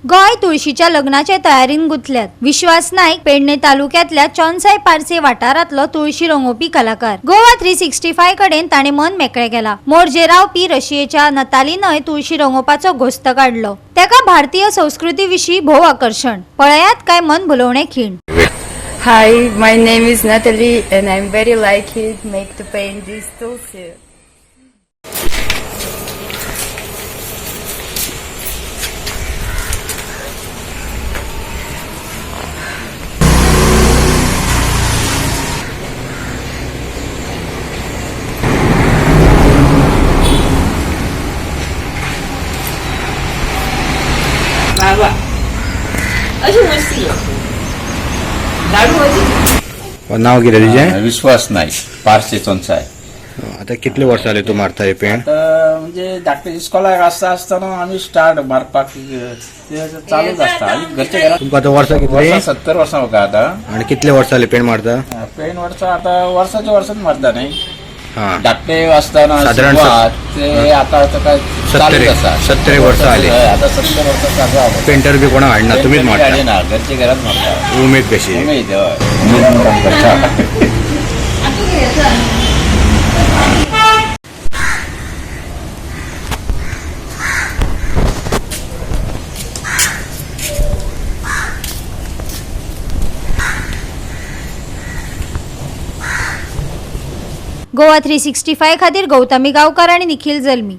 गोय तुळशीच्या लग्नाच्या तयारीन गुंतल्यात। विश्वास नाईक पेडणे तालुक्यातल्या चौंसाई पारसे वाठारातलो तुळशी रंगोवपी कलाकार। गोवा 365 कडेन ताणे मन मेकळे केला। मोर्जे रावपी रशियेच्या नतालिनय तुळशी रंगोवपाचो घोस्त काढलो। तेका भारतीय संस्कृती विशीं भोव आकर्षण। पळयात काय मन भुलवणे खीण। Hi, my name is Natalie and I'm very lucky to paint this Tulsi. Vivah. अशी मस्ती नाव किती तुझे? विश्वास नाही पारसे चोंसाय। आता कितले वर्ष जाले तू मारता हे पेंट? म्हणजे धाकटे इस्कॉलाक असताना आम्ही स्टार्ट मारपाक चालूच असता। आम्ही घरच्या घरात तुमका आता वर्ष कितले? 70 वर्सां म्हाका आता। आणि कितले वर्ष जाले पेंट मारता? पेंट वर्ष आता वर्षाच्या वर्षात मारता नाही। हा धाकटे असताना साधारण सुरुवात ते आता काय 70 वर्ष आले। आता 70 वर्ष चालू आहे। पेंटर बी कोणा हाडना, तुम्हीच मारता? ना घरच्या घरात मारता। उमेद कशी? उमेद गोवा 365 खातीर गौतमी गावकार आणि निखिल जल्मी।